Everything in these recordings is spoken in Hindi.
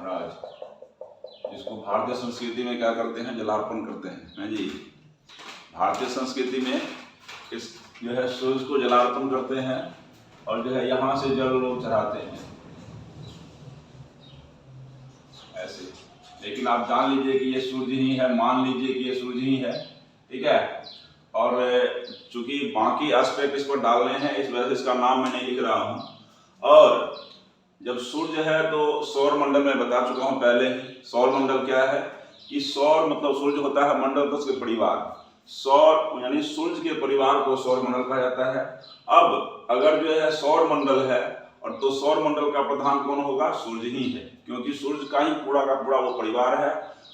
महाराज, जिसको भारतीय संस्कृति में क्या करते हैं, जलार्पण करते हैं जी। भारतीय संस्कृति में इस जो है सूर्य को जलार्पण करते हैं और जो है यहाँ से जल लोग चढ़ाते हैं ऐसे। लेकिन आप जान लीजिए कि ये सूर्य ही है, मान लीजिए कि ये सूर्य ही है, ठीक है। और चूंकि बाकी एस्पेक्ट इस पर डालने हैं, इस वजह से इसका नाम मैं नहीं लिख रहा हूँ। और जब सूर्य है तो सौर मंडल में बता चुका हूँ पहले ही। सौर मंडल क्या है कि सौर मतलब सूर्य होता है मंडल का उसके परिवार, सौर यानी सूर्य के परिवार को सौर मंडल कहा जाता है। अब अगर जो है सौर मंडल है और तो सौर मंडल का प्रधान कौन होगा, सूर्य ही है, क्योंकि सूर्य का ही पूरा का पूरा वो परिवार है।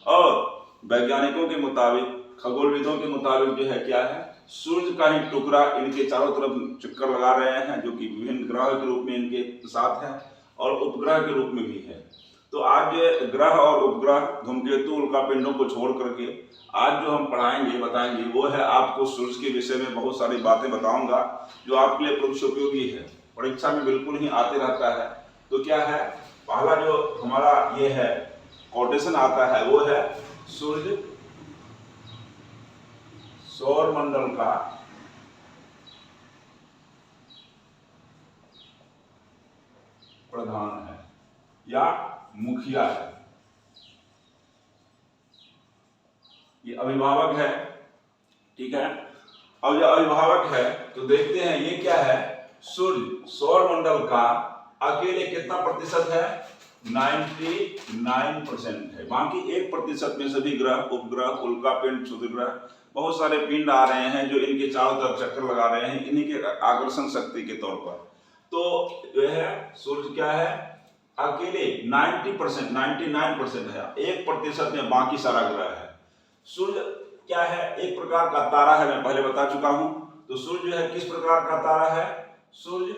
और वैज्ञानिकों के मुताबिक, खगोलविदों के मुताबिक जो है क्या है, सूर्य का ही टुकड़ा इनके चारों तरफ चक्कर लगा रहे हैं, जो कि विभिन्न ग्रह के रूप में इनके साथ है और उपग्रह के रूप में भी है। तो आज ग्रह और उपग्रह, धूमकेतु, उल्कापिंडों को छोड़ करके आज जो हम पढ़ाएंगे बताएंगे वो है आपको सूर्य के विषय में बहुत सारी बातें बताऊंगा जो आपके लिए परीक्षा उपयोगी है, परीक्षा में बिल्कुल ही आते रहता है। तो क्या है, पहला जो हमारा ये है कोटेशन आता है वो है सूर्य सौर मंडल का प्रधान है या मुखिया है, ये अभिभावक है, ठीक है। अब ये अभिभावक है तो देखते हैं ये क्या है, सूर्य सौर मंडल का अकेले कितना प्रतिशत है, 99% है। बाकी 1% में सभी ग्रह, उपग्रह, उल्कापिंड, क्षुद्रग्रह, बहुत सारे पिंड आ रहे हैं जो इनके चारों तरफ चक्कर लगा रहे हैं इन्हीं के आकर्षण शक्ति के तौर पर। तो जो है सूर्य क्या है, अकेले 90%, 99% है, 1% में बाकी सारा ग्रह है। सूर्य क्या है, एक प्रकार का तारा है, मैं पहले बता चुका हूं। तो सूर्य जो है किस प्रकार का तारा है, सूर्य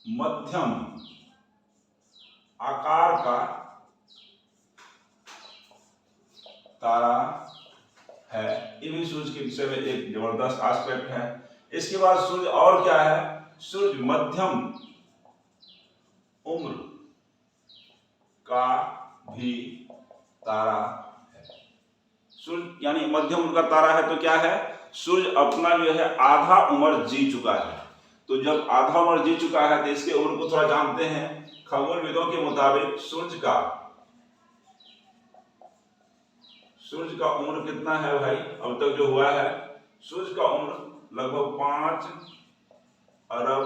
मध्यम आकार का तारा है। ये भी सूर्य के विषय में एक जबरदस्त एस्पेक्ट है। इसके बाद सूर्य और क्या है, सूर्य मध्यम उम्र का भी तारा है। सूर्य यानी मध्यम उम्र का तारा है तो क्या है, सूर्य अपना जो है आधा उम्र जी चुका है। तो जब आधा उम्र जी चुका है तो इसके उम्र को थोड़ा जानते हैं। खगोलविदों के मुताबिक सूर्य का उम्र कितना है भाई, अब तक जो हुआ है, सूर्य का उम्र लगभग 5 अरब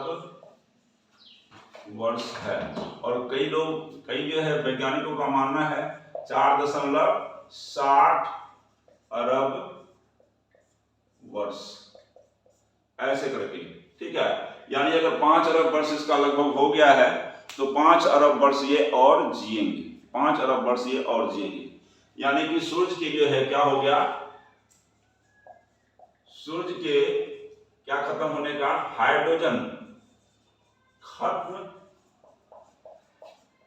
वर्ष है। और कई जो है वैज्ञानिकों का मानना है 4.60 अरब वर्ष ऐसे करके, ठीक है। यानी अगर 5 अरब वर्ष इसका लगभग हो गया है तो 5 अरब वर्ष ये और जिएंगे, 5 अरब वर्ष ये और जिएंगे। यानी कि सूर्य के जो है क्या हो गया, सूर्य के क्या खत्म होने का, हाइड्रोजन खत्म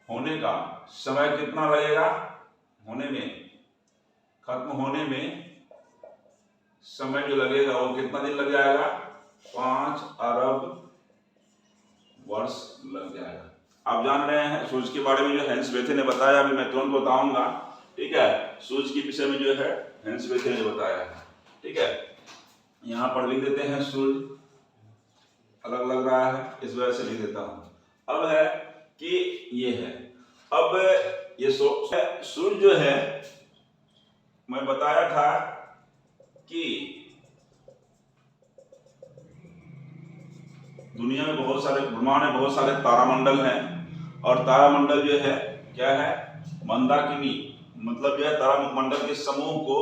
होने का समय कितना लगेगा, होने में, खत्म होने में समय जो लगेगा वो कितना दिन लग जाएगा, 5 अरब वर्ष लग जाएगा। आप जान रहे हैं सूर्य के बारे में जो हेंस बेथे ने बताया, अभी मैं तुरंत बताऊंगा, ठीक है। सूर्य के विषय में जो है हेंस बेथे ने बताया है, ठीक है। यहां पर लिख देते हैं, सूर्य अलग लग रहा है इस वजह से लिख देता हूं। अब है कि ये है, अब ये सूर्य जो है मैं बताया था कि दुनिया में बहुत सारे, ब्रह्मांड में बहुत सारे तारामंडल हैं और तारामंडल जो है क्या है, मंदाकिनी, मतलब जो है तारामंडल के समूह को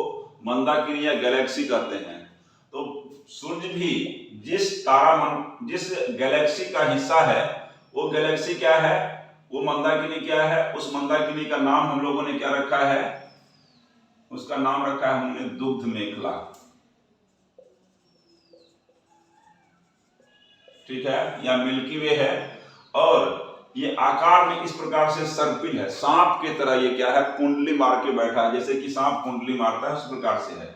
मंदाकिनी या गैलेक्सी कहते हैं। तो सूर्य भी जिस गैलेक्सी का हिस्सा है वो गैलेक्सी क्या है, वो मंदाकिनी क्या है, उस मंदाकिनी का नाम हम लोगों ने क्या रखा है, उसका नाम रखा है हमने दुग्ध मेखला, ठीक है, या मिल्की वे है। और ये आकार में इस प्रकार से सर्पिल है, सांप के तरह ये क्या है, कुंडली मार के बैठा है, जैसे कि सांप कुंडली मारता है उस प्रकार से है।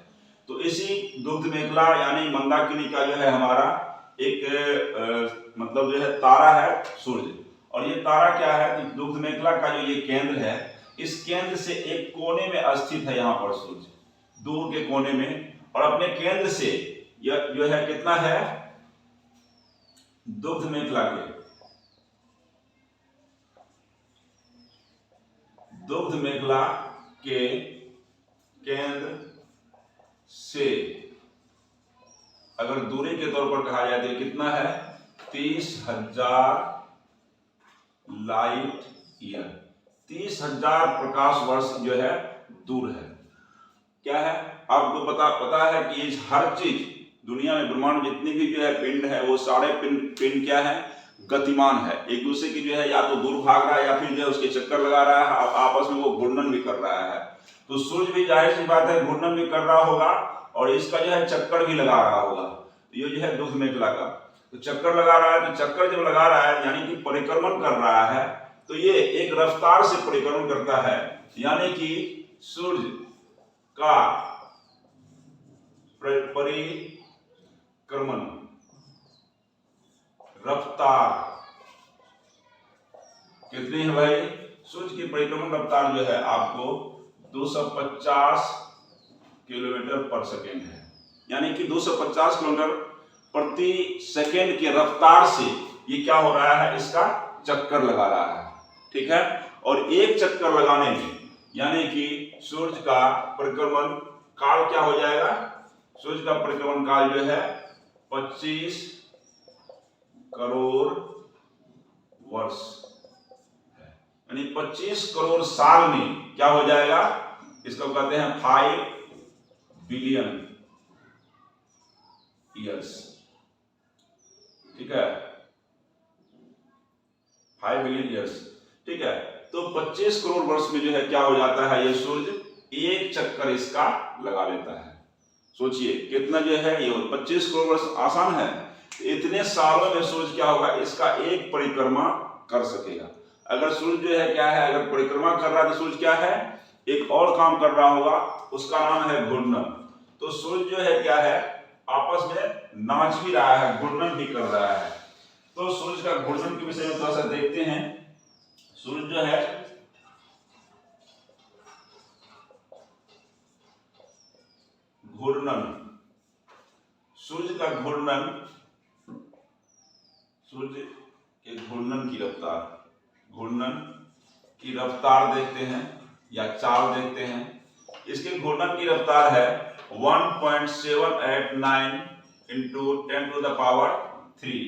तो इसी दुग्ध मेखला यानी मंदाकिनी का जो है हमारा एक मतलब जो है तारा है सूर्य। और ये तारा क्या है, तो दुग्ध मेखला का जो ये केंद्र है, इस केंद्र से एक कोने में स्थित है यहाँ पर सूर्य, दूर के कोने में, और अपने केंद्र से यह जो है कितना है, दुग्ध मेखला के केंद्र से अगर दूरी के तौर पर कहा जाए तो कितना है, 30,000 लाइट ईयर, 30,000 प्रकाश वर्ष जो है दूर है। क्या है, आपको पता है कि इस हर चीज दुनिया में, ब्रह्मांड जितनी भी जो है पिंड है, वो सारे पिंड क्या है, गतिमान है, एक दूसरे की जो है या तो दूर भाग रहा है या फिर जो है उसके चक्कर लगा रहा है, आपस में वो घूर्णन भी कर रहा है। तो सूर्य भी जाहिर सी बात है घूर्णन भी कर रहा होगा और इसका जो है चक्कर भी लगा रहा होगा। तो ये जो है दुग्ध मेखला का तो चक्कर लगा रहा है, तो चक्कर जब लगा रहा है यानी कि परिक्रमण कर रहा है, तो ये एक रफ्तार से परिक्रमण करता है, यानी कि सूर्य का परिक्रमण रफ्तार कितनी है भाई, सूर्य की परिक्रमण रफ्तार जो है आपको 250 किलोमीटर पर सेकेंड है, यानी कि 250 किलोमीटर प्रति सेकेंड की रफ्तार से ये क्या हो रहा है, इसका चक्कर लगा रहा है। ठीक है, और एक चक्कर लगाने में यानी कि सूर्य का परिक्रमण काल क्या हो जाएगा, सूर्य का परिक्रमण काल जो है 25 करोड़ वर्ष है, यानी 25 करोड़ साल में क्या हो जाएगा, इसको कहते हैं 5 बिलियन ईयर्स। ठीक है, 5 बिलियन ईयर्स। ठीक है, तो 25 करोड़ वर्ष में जो है क्या हो जाता है, ये सूर्य एक चक्कर इसका लगा लेता है। सोचिए कितना जो है ये 25 करोड़ वर्ष आसान है, इतने सालों में सूर्य क्या होगा, इसका एक परिक्रमा कर सकेगा। अगर सूर्य जो है क्या है, अगर परिक्रमा कर रहा है तो सूर्य क्या है, एक और काम कर रहा होगा, उसका नाम है घूर्णन। तो सूर्य जो है क्या है, आपस में नाच भी रहा है, घूर्णन भी कर रहा है। तो सूर्य का घूर्णन के विषय में थोड़ा सा देखते हैं। सूर्य जो है घूर्णन, सूर्य का घूर्णन, सूर्य के घूर्णन की रफ्तार, घूर्णन की रफ्तार देखते हैं या चाल देखते हैं। इसके घूर्णन की रफ्तार है 1.789 into 10 to the power 3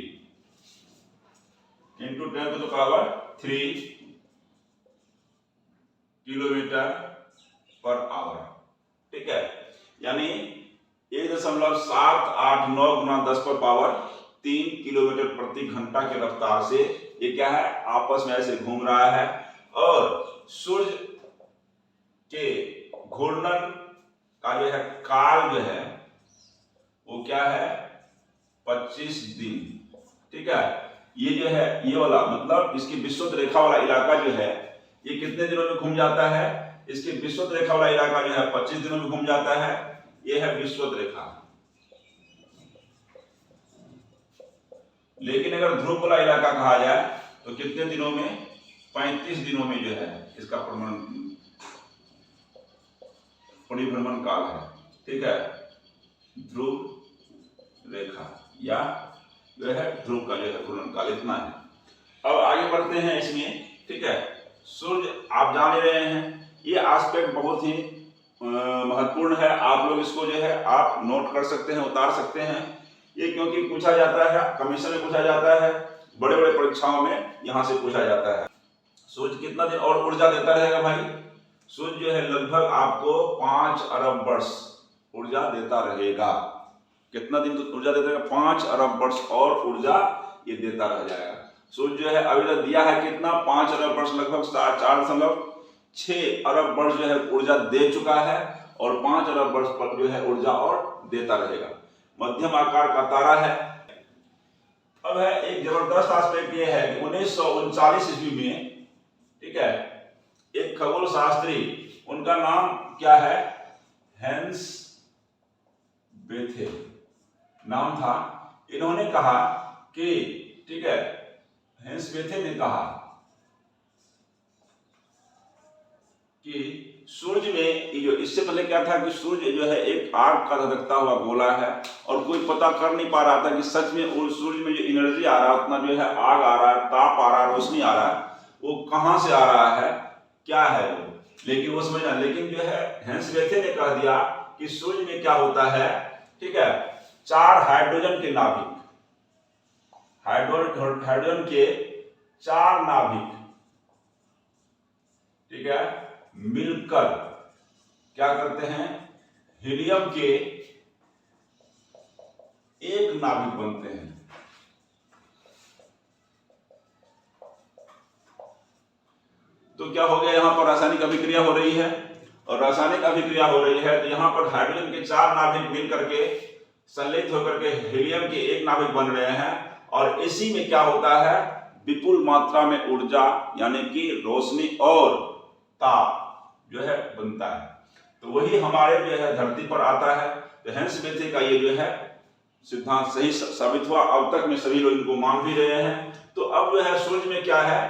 into 10 to the power 3 kilometre per hour. ठीक है, यानी 1.789 गुना 10 पर पावर 3 किलोमीटर प्रति घंटा की रफ्तार से ये क्या है, आपस में ऐसे घूम रहा है। और सूर्य के घूर्णन का जो है काल जो है वो क्या है, 25 दिन। ठीक है, ये जो है ये वाला मतलब इसकी विषुवत रेखा वाला इलाका जो है ये कितने दिनों में घूम जाता है, इसके विषुवत रेखा वाला इलाका जो है 25 दिनों में घूम जाता है। ये है विषुवत रेखा। लेकिन अगर ध्रुव वाला इलाका कहा जाए तो कितने दिनों में, 35 दिनों में जो है इसका परिभ्रमण काल है। ठीक है, ध्रुव रेखा या जो है ध्रुव का जो है घूर्णन काल इतना है। अब आगे बढ़ते हैं इसमें। ठीक है, सूर्य आप जान रहे हैं, ये एस्पेक्ट बहुत ही महत्वपूर्ण है। आप लोग इसको जो है आप नोट कर सकते हैं, उतार सकते हैं। ये क्योंकि पूछा जाता है, कमीशन में पूछा जाता है, बड़े बड़े परीक्षाओं में यहां से पूछा जाता है। सूर्य कितना दिन और ऊर्जा देता रहेगा भाई, सूर्य जो है लगभग आपको 5 अरब वर्ष ऊर्जा देता रहेगा। कितना दिन तो ऊर्जा देता रहेगा, 5 अरब वर्ष और ऊर्जा ये देता रह जाएगा। सूर्य जो है अभी तक दिया है कितना, 5 अरब वर्ष, लगभग 4.6 अरब वर्ष जो है ऊर्जा दे चुका है और 5 अरब वर्ष पर जो है ऊर्जा और देता रहेगा। मध्यम आकार का तारा है। अब है एक जबरदस्त एस्पेक्ट ये है कि 1939 ईस्वी में, ठीक है, एक खगोल शास्त्री, उनका नाम क्या है, हेंस बेथे नाम था। इन्होंने कहा कि ठीक है, हेंस बेथे ने कहा कि सूर्य में ये जो इससे पहले क्या था कि सूर्य जो है एक आग का धधकता हुआ गोला है और कोई पता कर नहीं पा रहा था कि सच में उस सूर्य में जो एनर्जी आ रहा है, उतना जो है आग आ रहा है, ताप आ रहा है, रोशनी आ रहा है, वो कहां से आ रहा है, क्या है वो। लेकिन वो समझना, लेकिन जो है हेंस बेथे ने कह दिया कि सूर्य में क्या होता है, ठीक है, 4 हाइड्रोजन के नाभिक, हाइड्रोजन के 4 नाभिक, ठीक है, मिलकर क्या करते हैं, हीलियम के एक नाभिक बनते हैं। तो क्या हो गया, यहां पर रासायनिक अभिक्रिया हो रही है, और रासायनिक अभिक्रिया हो रही है तो यहां पर हाइड्रोजन के 4 नाभिक मिलकर के संलेपित होकर के हीलियम के एक नाभिक बन रहे हैं, और इसी में क्या होता है, विपुल मात्रा में ऊर्जा यानी कि रोशनी और ताप जो है बनता है। तो वही हमारे जो है धरती पर आता है। तो हेंस बेथे का ये जो है सिद्धांत सही साबित हुआ, अब तक में सभी लोग इनको मान भी रहे हैं। तो अब जो है सूर्य में क्या है,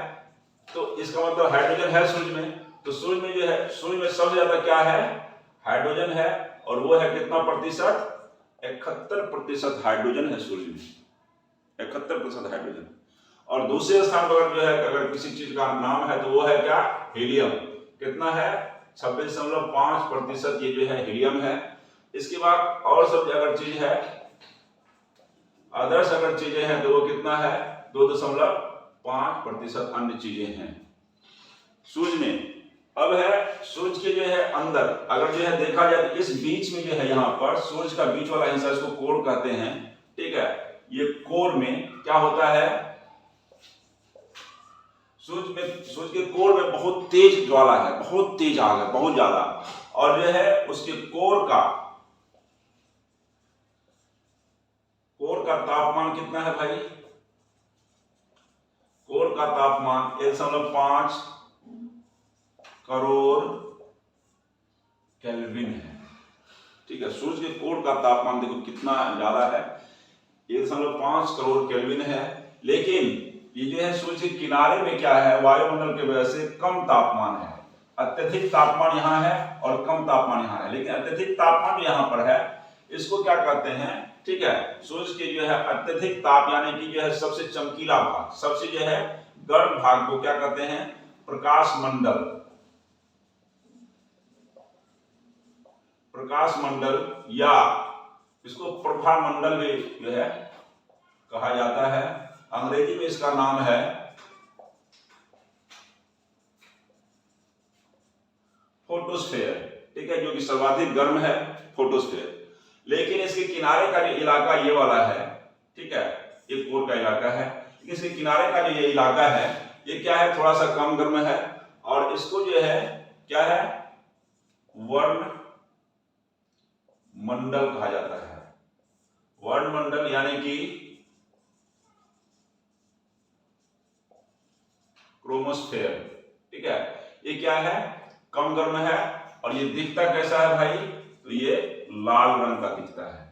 तो इसका मतलब हाइड्रोजन है सूर्य में, तो सूर्य में जो है, सूर्य में सबसे ज्यादा क्या है, हाइड्रोजन है, और वो है कितना प्रतिशत, 71% हाइड्रोजन है सूर्य में, 71% हाइड्रोजन। और दूसरे स्थान पर जो है अगर किसी चीज का नाम है तो वो है क्या, हीलियम, कितना है, 26.5% ये जो है हीलियम है। इसके बाद और सब अगर चीज है, अदर्स अगर चीजें हैं तो वो कितना है, 2.5% अन्य चीजें हैं सूर्य में। अब है सूर्य के जो है अंदर अगर जो है देखा जाए तो इस बीच में जो है, यहाँ पर सूर्य का बीच वाला हिस्सा, इसको कोर कहते हैं, ठीक है। ये कोर में क्या होता है, सूर्य के कोर में बहुत तेज ज्वाला है, बहुत तेज आग है, बहुत ज्यादा, और जो है उसके कोर का तापमान कितना है भाई, कोर का तापमान 1.5 करोड़ केल्विन है, ठीक है। सूर्य के कोर का तापमान देखो कितना ज्यादा है, 1.5 करोड़ केल्विन है। लेकिन ये जो है सूर्य के किनारे में क्या है, वायुमंडल की वजह से कम तापमान है, अत्यधिक तापमान यहाँ है और कम तापमान यहाँ है। लेकिन अत्यधिक तापमान यहाँ पर है, इसको क्या कहते हैं, ठीक है, सूर्य के जो है अत्यधिक ताप यानी कि जो है सबसे चमकीला भाग, सबसे जो है गर्म भाग को क्या कहते हैं, प्रकाश मंडल, प्रकाश मंडल, या इसको प्रभा मंडल भी जो है कहा जाता है। अंग्रेजी में इसका नाम है फोटोस्फेयर, ठीक है, जो कि सर्वाधिक गर्म है, फोटोस्फेयर। लेकिन इसके किनारे का जो इलाका ये वाला है, ठीक है, ये कोर का इलाका है, लेकिन इसके किनारे का जो ये इलाका है ये क्या है, थोड़ा सा कम गर्म है, और इसको जो है क्या है, वर्ण मंडल कहा जाता है। वर्ण मंडल यानी कि क्रोमोस्फेयर, ठीक है। ये क्या है, कम गर्म है, और ये दिखता कैसा है भाई, तो ये लाल रंग का दिखता है,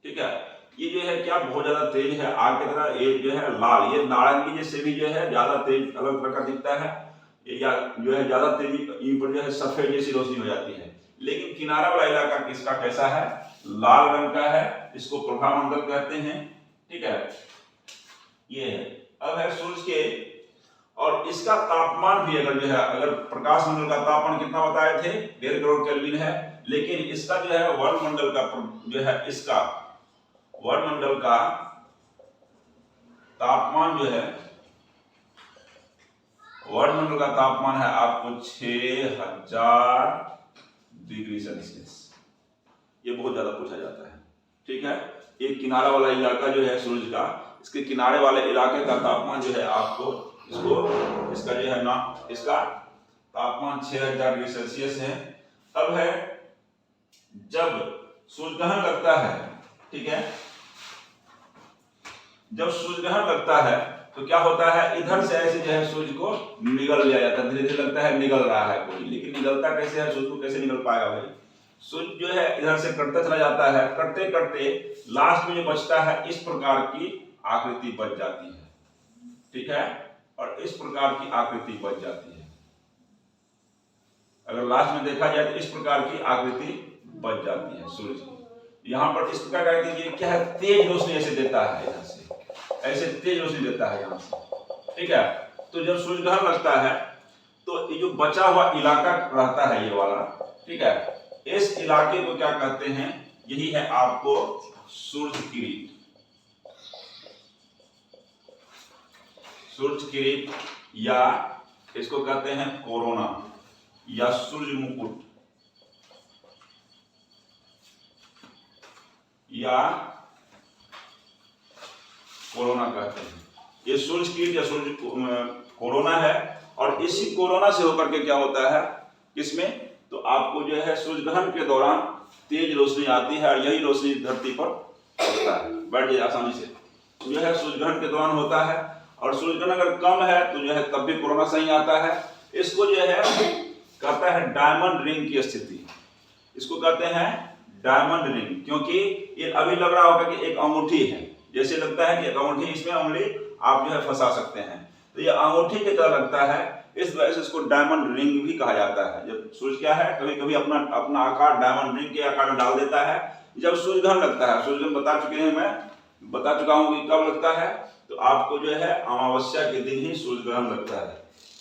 ठीक है। ये जो है क्या बहुत ज्यादा तेज है, आग की तरह, ये जो है लाल, ये नारंगी जैसे भी जो है ज्यादा तेज अलग तरह का दिखता है, या जो है ज्यादा तेजी इन पर जो है सफेद जैसी रोशनी हो जाती है। लेकिन किनारा वाला इलाका किसका कैसा है, लाल रंग का है, इसको प्रभामंडल कहते हैं, ठीक है। ये है, अब है सूर्य के, और इसका तापमान भी अगर जो है, अगर प्रकाश मंडल का तापमान कितना बताए थे, 1.5 करोड़ केल्विन है, लेकिन इसका जो है वर्णमंडल का जो है, इसका वर्णमंडल का तापमान जो है, वर्णमंडल का तापमान है आपको 6000 डिग्री सेल्सियस। ये बहुत ज्यादा पूछा जाता है, ठीक है। एक किनारा वाला इलाका जो है सूर्य का, इसके किनारे वाले इलाके का तापमान जो है आपको इसका जो है ना, इसका तापमान 6000 डिग्री सेल्सियस है। अब है जब सूर्य ग्रहण लगता है, ठीक है, जब सूर्य ग्रहण लगता है तो क्या होता है, इधर से ऐसे जो है सूर्य को निगल लिया जाता है, धीरे धीरे लगता है निगल रहा है कोई, लेकिन निगलता कैसे है, सूर्य को कैसे निगल पाएगा भाई। सूर्य जो है इधर से कटता चला जाता है, कटते कटते लास्ट में जो बचता है इस प्रकार की आकृति बच जाती है, ठीक है, और इस प्रकार की आकृति बन जाती है। अगर लास्ट में देखा जाए तो इस प्रकार की आकृति बन जाती है सूरज की। यहाँ पर इस प्रकार का आकृति क्या है, तेज रोशनी ऐसे देता है, यहाँ से ऐसे तेज रोशनी देता है यहाँ से, ठीक है। तो जब सूर्य ग्रहण लगता है तो ये जो बचा हुआ इलाका रहता है ये वाला, ठीक है, इस इलाके को क्या कहते हैं, यही है आपको सूर्य किरीट। सूर्य किरीट या इसको कहते हैं कोरोना या सूर्य मुकुट या कोरोना कहते हैं। ये सूर्य किरीट या सूर्य कोरोना है, और इसी कोरोना से होकर के क्या होता है किसमें, तो आपको जो है सूर्य ग्रहण के दौरान तेज रोशनी आती है, और यही रोशनी धरती पर पड़ता है। बैठ जाए आसानी से, जो है सूर्य ग्रहण के दौरान होता है, और सूर्य ग्रहण अगर कम है तो जो है तब भी कोरोना सही आता है। इसको जो है कहता है डायमंड रिंग की स्थिति, इसको कहते हैं डायमंड रिंग, क्योंकि ये अभी लग रहा होगा कि एक अंगूठी है, जैसे लगता है कि एक अंगूठी, इसमें उंगली आप जो है फंसा सकते हैं, तो ये अंगूठी की तरह लगता है, इस वजह से इसको डायमंड रिंग भी कहा जाता है। जब सूर्य क्या है कभी कभी अपना आकार डायमंड रिंग के आकार में डाल देता है जब सूर्य ग्रहण लगता है। सूर्य ग्रहण बता चुके हैं, मैं बता चुका हूं कि कब लगता है, तो आपको जो है अमावस्या के दिन ही सूर्य ग्रहण लगता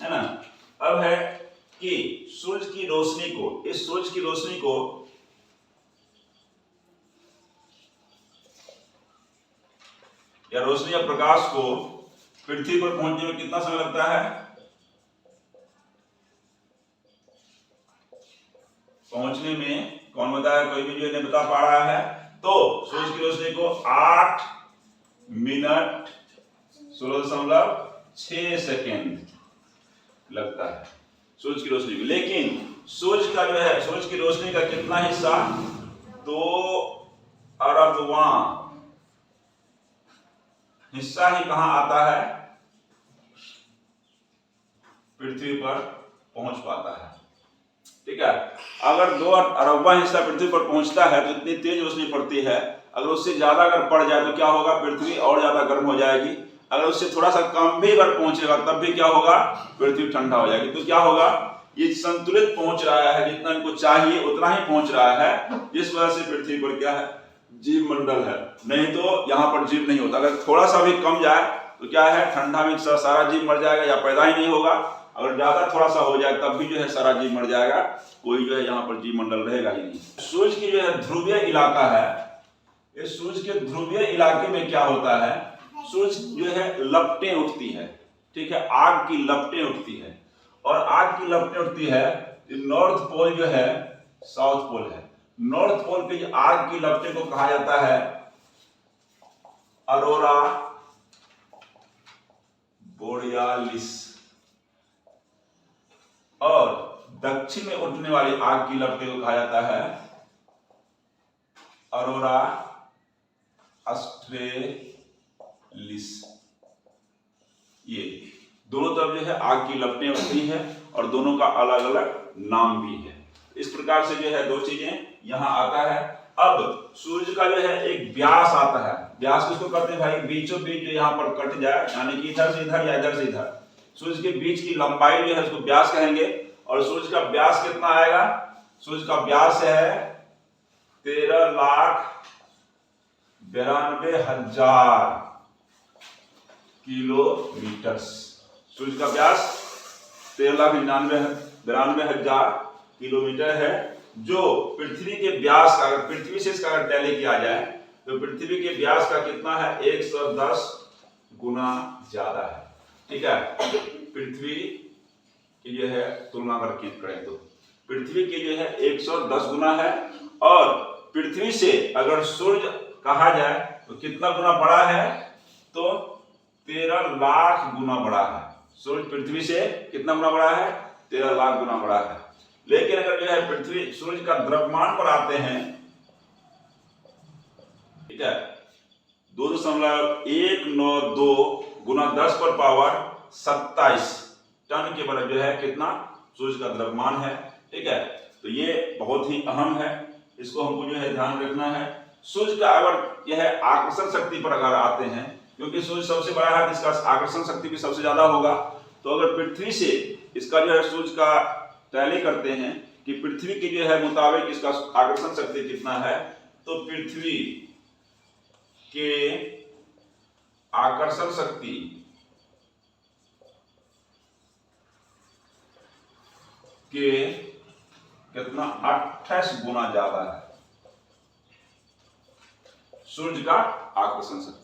है ना। अब है कि सूर्य की रोशनी को, इस सूर्य की रोशनी को या रोशनी या प्रकाश को पृथ्वी पर पहुंचने में कितना समय लगता है, पहुंचने में कौन बताया, कोई भी जो नहीं बता पा रहा है, तो सूर्य की रोशनी को 8 मिनट 16.6 सेकेंड लगता है सूर्य की रोशनी में। लेकिन सूर्य का जो है, सूर्य की रोशनी का कितना हिस्सा, 2 अरबवां हिस्सा ही कहां आता है, पृथ्वी पर पहुंच पाता है, ठीक है। अगर 2 अरबवां हिस्सा पृथ्वी पर पहुंचता है तो इतनी तेज रोशनी पड़ती है, अगर उससे ज्यादा अगर पड़ जाए तो क्या होगा, पृथ्वी और ज्यादा गर्म हो जाएगी। अगर उससे थोड़ा सा कम भी अगर पहुंचेगा तब भी क्या होगा, पृथ्वी ठंडा हो जाएगी। तो क्या होगा, ये संतुलित पहुंच रहा है, जितना इनको चाहिए उतना ही पहुंच रहा है, जिस वजह से पृथ्वी पर क्या है, जीव मंडल है। नहीं तो यहाँ पर जीव नहीं होता। अगर थोड़ा सा भी कम जाए तो क्या है, ठंडा में सारा जीव मर जाएगा या पैदा ही नहीं होगा। अगर ज्यादा थोड़ा सा हो जाए तब भी जो है सारा जीव मर जाएगा, कोई जो है यहाँ पर जीव मंडल रहेगा ही नहीं। सूर्य की जो है ध्रुवीय इलाका है, इस सूर्य के ध्रुवीय इलाके में क्या होता है, सूर्य जो है लपटें उठती है, ठीक है, आग की लपटें उठती है, और आग की लपटें उठती है। नॉर्थ पोल जो है साउथ पोल है, नॉर्थ पोल पे आग की लपटें को कहा जाता है अरोरा बोरियालिस, और दक्षिण में उठने वाली आग की लपटें को कहा जाता है अरोरा ऑस्ट्रेलिस। ये दोनों तरफ जो है आग की लपटें उठती है, और दोनों का अलग अलग नाम भी है। इस प्रकार से जो है दो चीजें यहां आता है। अब सूर्य का जो है एक व्यास आता है, व्यास किसको कहते हैं भाई, बीचों बीच जो यहाँ पर कट जाए, यानी कि इधर से इधर या इधर से इधर, सूर्य के बीच की लंबाई जो है उसको व्यास कहेंगे। और सूर्य का व्यास कितना आएगा, सूर्य का व्यास है 13,92,000 किलोमीटर। सूर्य का व्यास 13,92,000 किलोमीटर है, जो पृथ्वी के व्यास का, अगर पृथ्वी से इसका अगर टैली किया जाए तो पृथ्वी के व्यास का कितना है, 110 गुना ज्यादा है, ठीक है। पृथ्वी की जो है तुलना करके करें तो पृथ्वी की जो है 110 गुना है, और पृथ्वी से अगर सूर्य कहा जाए तो कितना गुना बड़ा है, तो 13 लाख गुना बड़ा है। सूर्य पृथ्वी से कितना गुना बड़ा है, 13 लाख गुना बड़ा है। लेकिन अगर जो है पृथ्वी सूर्य का द्रव्यमान पर आते हैं, ठीक है, 2.192 गुना 10 पर पावर 27 टन के बराबर जो है कितना सूर्य का द्रव्यमान है, ठीक है। तो ये बहुत ही अहम है, इसको हमको जो है ध्यान रखना है। सूर्य का अगर यह आकर्षण शक्ति पर अगर आते हैं, क्योंकि सूर्य सबसे बड़ा है, इसका आकर्षण शक्ति भी सबसे ज्यादा होगा। तो अगर पृथ्वी से इसका जो है सूर्य का टैली करते हैं कि पृथ्वी के जो है मुताबिक इसका आकर्षण शक्ति कितना है, तो पृथ्वी के आकर्षण शक्ति के कितना 28 गुना ज्यादा है सूर्य का आकर्षण शक्ति।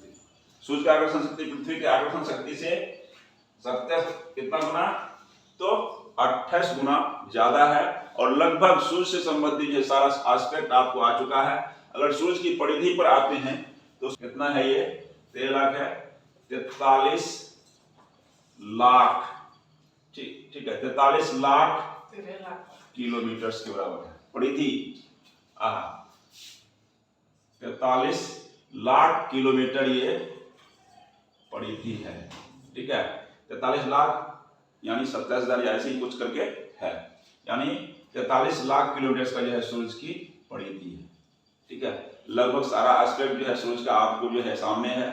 सूर्य का आकर्षण शक्ति पृथ्वी के आकर्षण शक्ति से 27 कितना गुना, तो 28 गुना ज्यादा है। और लगभग सूर्य से संबंधित ये सारा एस्पेक्ट आपको आ चुका है। अगर सूर्य की परिधि पर आते हैं तो कितना है, ये 13 लाख है, 43 लाख, ठीक है, 43 लाख किलोमीटर के बराबर है परिधि। 43 लाख किलोमीटर ये परिधि है, ठीक है। 43 लाख यानी 27,000 या ऐसे ही कुछ करके है, यानी 43 लाख किलोमीटर का जो है सूरज की परिधि है, ठीक है। लगभग सारा एस्पेक्ट जो है सूरज का आपको जो है सामने है।